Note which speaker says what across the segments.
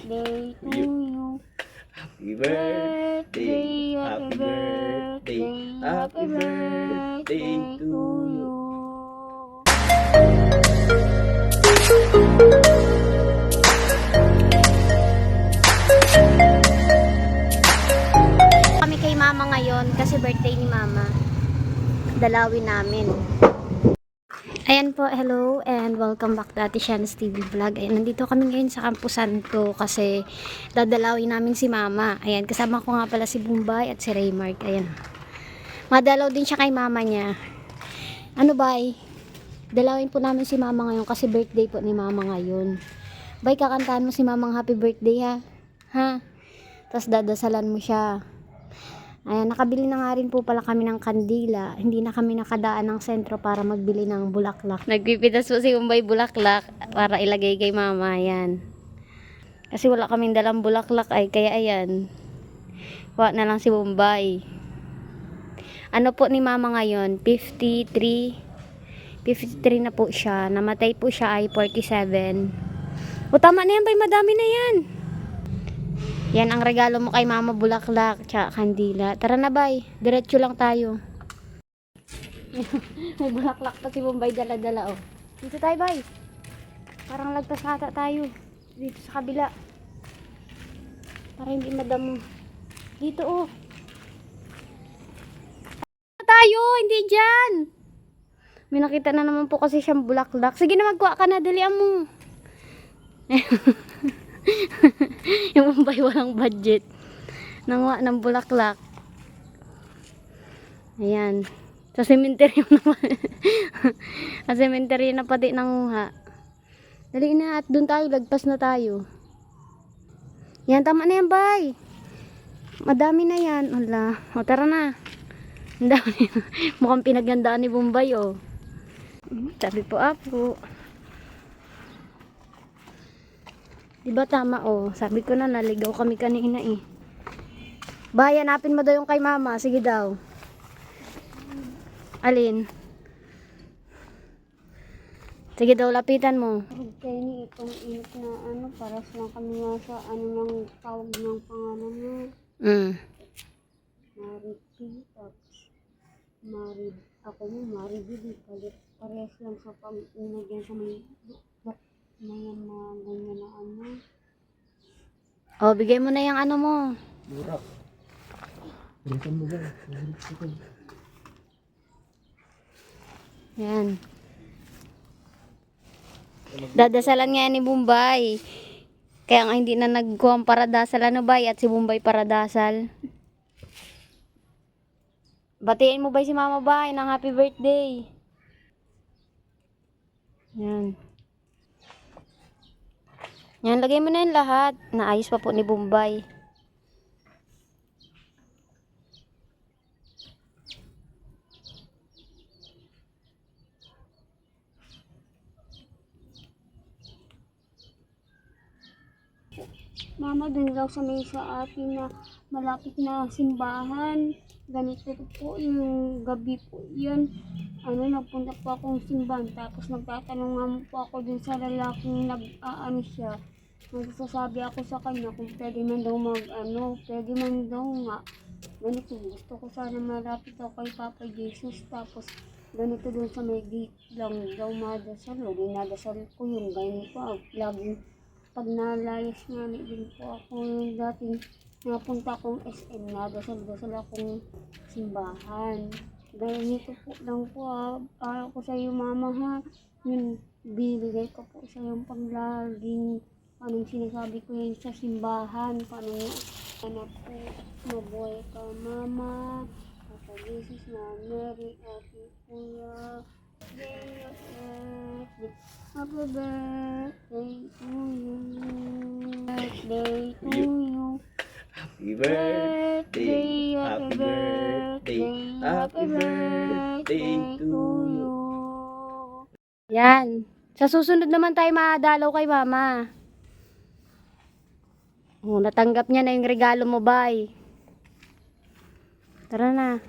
Speaker 1: birthday to you.
Speaker 2: Happy birthday, happy birthday, happy birthday to you.
Speaker 1: Kami kay mama ngayon kasi birthday ni mama. Dalawin namin. Ayan po, hello and welcome back to Ate Shans TV Vlog. Ayan, nandito kami ngayon sa Campo Santo kasi dadalawin namin si mama. Ayan, kasama ko nga pala si Bombay at si Raymark. Ayan. Madalaw din siya kay mama niya. Ano bay? Dalawin po namin si mama ngayon kasi birthday po ni mama ngayon. Bay, kakantahan mo si mamang happy birthday ha? Ha? Tapos dadasalan mo siya. Ayan, nakabili na nga rin po pala kami ng kandila. Hindi na kami nakadaan ng sentro para magbili ng bulaklak. Nagpipitas po si Bombay bulaklak para ilagay kay mama. Ayan. Kasi wala kaming dalang bulaklak ay kaya ayan. Kuha na lang si Bombay. Ano po ni mama ngayon? 53 na po siya. Namatay po siya ay 47. O tama na yan, bay, madami na yan. Yan ang regalo mo kay mama, bulaklak tsaka kandila. Tara na bay, diretso lang tayo. May bulaklak pa si Bombay, dala-dala oh. Dito tayo bay. Parang lagpas ata tayo. Dito sa kabila. Para hindi madamo. Dito oh. Tayo, hindi dyan. May nakita na naman po kasi siyang bulaklak. Sige na, magkuha ka na, dalian mo. Yung Bombay walang budget. Nanguha ng bulaklak. Ayan. Sa cemetery naman. Sa cemetery na pati nanguha. Dali na at dun tayo, lagpas na tayo. Yan, tama na yan, bay. Madami na yan. Hala. O, tara na. Ang dami. Mukhang pinagandaan ni Bombay, oh. Sabi po, apo. Diba tama, oh. Sabi ko na, naligaw kami kanina, eh. Bay, hanapin mo daw yung kay mama. Sige daw. Alin? Sige daw, lapitan mo.
Speaker 3: Kaya ni itong init na ano, paras lang kami nga sa ano ng tawag ng pangalan niya. Maripil, tapos Marib. Ako mo, Maribili. Parehas lang sa pag-inagyan sa mga ganyan na ano.
Speaker 1: Oh, bigay mo na yung ano mo.
Speaker 2: Burak. Balikan mo ba?
Speaker 1: Yan. Dadasalan nga ni Bombay. Kaya nga hindi na nagkuhang paradasal ano bay at si Bombay paradasal. Batiin mo bay si mama bay ng happy birthday. Yan. Yan, lagay mo na yung lahat. Naayos pa po ni Bombay.
Speaker 3: Mama, dun daw sa may sa atin na malapit na simbahan. Ganito po yung gabi po yan. Ano, nagpunta po akong simbahan. Tapos nagtatanong nga po ako dun sa lalaking nag-aano siya. Nagsasabi ako sa kanya kung pwede man daw pwede man daw nga. Ganito, gusto ko sana malapit ako kay Papa Jesus. Tapos ganito dun sa may gate lang daw madasal. O dinadasal ko yung ganito. Laging pag nalayas nga din po ako yung dating napunta akong SM, nadasal-dasal akong simbahan. Ganito po lang po para ko sa iyo mama ha. Yun, bibigay ko po sa iyo paglaging anong sinasabi ko yun sa simbahan. Paano nga, anak ko, mabuhay ka mama. Papa Jesus na Mary, Ate Kuya. Happy birthday to you. Birthday to you.
Speaker 2: Happy birthday, happy birthday, happy birthday to you.
Speaker 1: Yan. Sa susunod naman tayo madalaw kay mama. Oh, natanggap niya na yung regalo mo, bay. Tara na.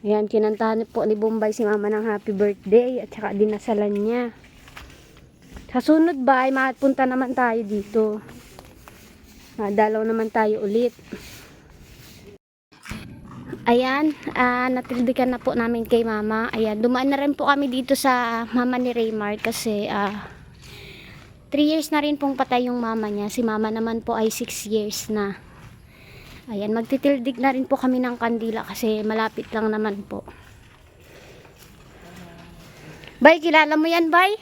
Speaker 1: Ayan, kinantahan po ni Bombay si mama ng happy birthday at saka dinasalan niya. Sa sunod ba, ay mapunta naman tayo dito. Madalaw naman tayo ulit. Ayan, natildikan na po namin kay mama. Ayan, dumaan na rin po kami dito sa mama ni Raymar kasi 3 years na rin pong patay yung mama niya. Si mama naman po ay 6 years na. Ayan, magtitildig na rin po kami ng kandila kasi malapit lang naman po. Bay, kilala mo yan, Bay?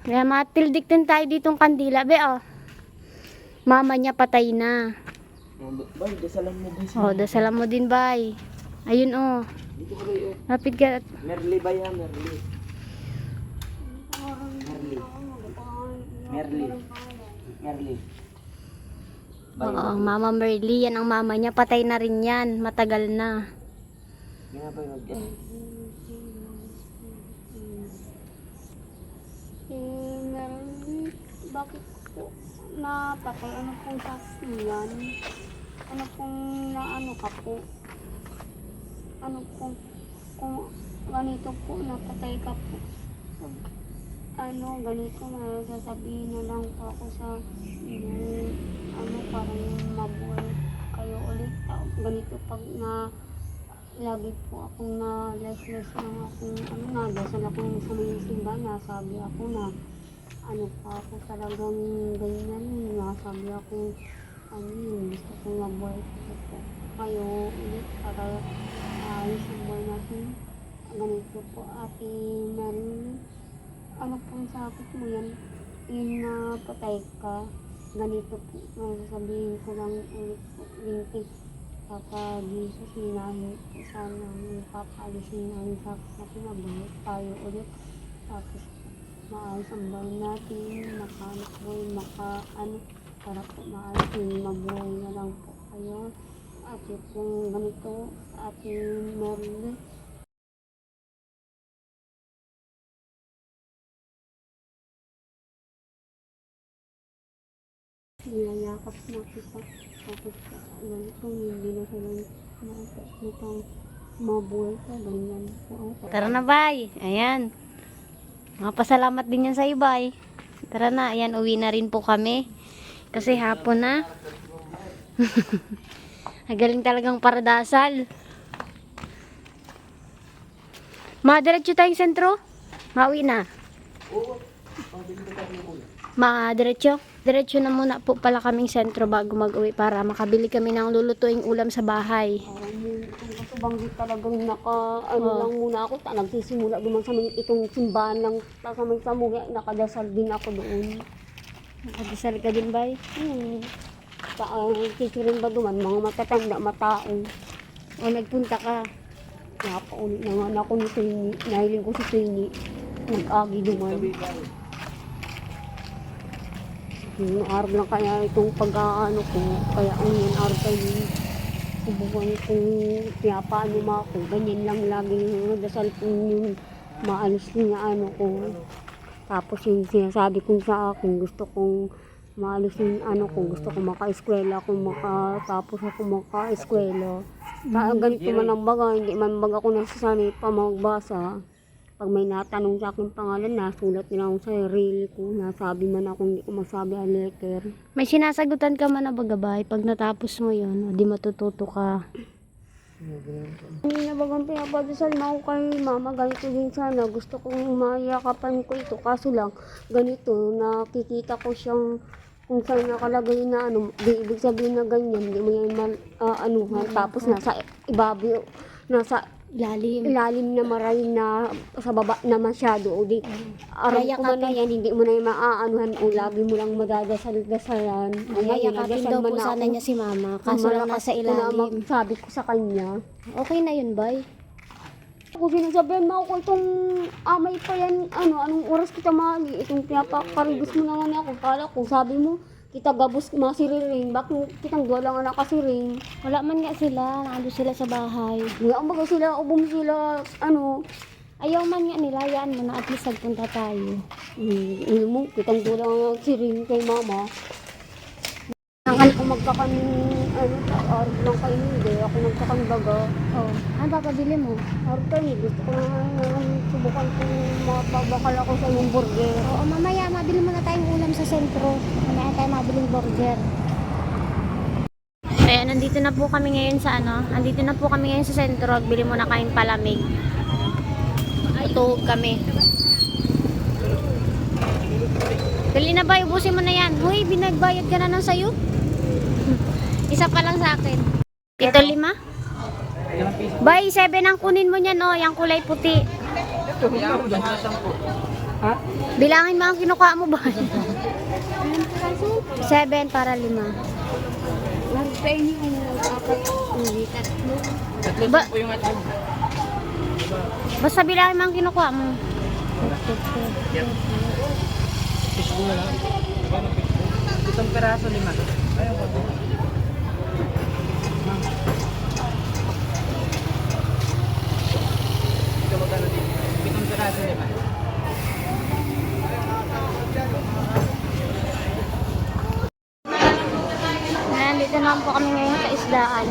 Speaker 1: Kaya matildig din tayo ditong kandila, be, oh. Mama niya patay na.
Speaker 2: Bay, dasalan mo din.
Speaker 1: Oh, dasalan mo din, Bay. Ayun, oh.
Speaker 2: Dito ka bay, oh.
Speaker 1: Lapit ka.
Speaker 2: Merly ba yan? Merly. Merly. Merly.
Speaker 1: Oo, Mama Merly. Yan ang mama niya. Patay na rin yan. Matagal na.
Speaker 2: Yan ba yung
Speaker 3: Bakit po napatay? Ano pong yan? Ano pong naano ka po? Ano pong kung ganito po napatay ka po? Ano ganito na sasabihin na lang po ako sa ano parang mabuhay kayo ulit. Ganito pag na lagi po akong na less lang akong ano na dasal akong sa mga simbahan nasabi ako na ano pa ako talagang ganyan nasabi ako ano yun gusto kong mabuhay po kayo ulit para ayos ang buhay natin ganito po ate Marilyn ano pong sakit mo yan yun na patay ka ganito po sasabihin ko lang ulit po lintik Papa Jesus, hinahin po sana papalisin namin sa nabuhay tayo ulit. Tapos maayos ang buhay natin, makahanap buhay, para po maayos yung mabuhay na lang po kayo. At yung ganito sa ating Merly. Niyayakap na kita. Tapos ganito, hindi na sila nitong mabuhay ka, ganyan po.
Speaker 1: Tara na, Bay. Ayan. Mapasalamat din yan sa ibay. Tara na. Ayan, uwi na rin po kami. Kasi hapon na. Nagaling talagang paradasal. Diretso tayong sentro? Mauwi na. Diretso? Diretso na muna po pala kaming sentro bago mag-uwi para makabili kami ng lulutuing ulam sa bahay.
Speaker 3: Kasi banggit talagang lang muna ako. Nagsisimula naman sa itong simbahan ng kasamay sa muhi. Nakadasal din ako doon.
Speaker 1: Nakadasal ka din, Bay?
Speaker 3: Kisirin ba duman? Mga matatanda, matao.
Speaker 1: O nagpunta ka?
Speaker 3: Napaulit naman ako ni Tini. Nahiling ko si Tini. Nag-agi duman. Yung araw lang kaya itong pag-aano ko, kaya ang yan araw kayo, subukan kong pinapaano mo ako, ganyan lang lagi yung dasal ko yung maalis niya ano ko. Tapos yung sinasabi kong sa akin, gusto kong maalis yung ano ko, gusto kong maka-eskwela, tapos ako maka-eskwela. Ganito man ang baga, hindi man baga ako nasasanay pa magbasa. Pag may natanong sa akin pangalan, nasulat nila ako sa sarili ko. Nasabi man ako, hindi ko masabi ang letter.
Speaker 1: May sinasagutan ka man na bagabay pag natapos mo yun, o di matututo ka.
Speaker 3: Hindi na bagang pinapadasal na ako kay mama, ganito din sana. Gusto kong mayakapan ko ito. Kaso lang, ganito, nakikita ko siyang kung saan nakalagay na ano, di ibig sabihin na ganyan, hindi mo yan anuhan. Tapos nasa ibabaw, nasa ilalim na maray na sa baba na masyado o di aram ko man na yan hindi mo na yung maaanuhan o lagi mo lang madadasal-dasalan
Speaker 1: Yayakapin daw po sana niya si mama kaso lang nasa ilalim.
Speaker 3: Sabi ko sa kanya
Speaker 1: Okay na yun, Bay.
Speaker 3: kung sinasabihan mo ako itong amay pa yan anong oras kita mali itong pinapakaribos mo naman ako kala ko sabi mo kita gabos masiriring, bakit kitang dua lang anak kasiring.
Speaker 1: Wala man nga sila, nando sila sa bahay.
Speaker 3: Nga ang baga sila, ubom sila,
Speaker 1: Ayaw man nga nila, yan mo na at least nagpunta tayo.
Speaker 3: Mo, kitang dua lang siring kay mama. Nangkan ko magkakanin, araw lang kayo, hindi ako tsaka ng baga.
Speaker 1: Oh, ano papabili mo?
Speaker 3: Arkan, gusto ko na subukan kung mapabakal ako sa yung burger.
Speaker 1: Oo, mamaya mabili muna tayong ulam sa sentro. Mamaya tayo mabiling burger. Ayan, nandito na po kami ngayon sa Nandito na po kami ngayon sa sentro. Bili muna kaming palamig. Tutulog kami. Dali na ba? Ubusin mo na yan. Hoy, binagbayad ka na ng sayo? Isa pa lang sa akin. Ito 5? Bay, 7 ang kunin mo niyan, oh. Yung kulay puti.
Speaker 2: Ha?
Speaker 1: Bilangin mo ang kinukuha mo ba? 7 para 5.
Speaker 3: Nag-penny ko na dapat hindi tatlo.
Speaker 2: Tatlo
Speaker 1: Ba-
Speaker 2: po yung atlo.
Speaker 1: Basta bilangin mo ang kinukuha mo.
Speaker 2: Fishbowl na lang. Itong peraso 5. Ayaw ko. Ito magkano din? 7 peraso 5.
Speaker 1: Nandito naman po kami ngayon sa isdaan.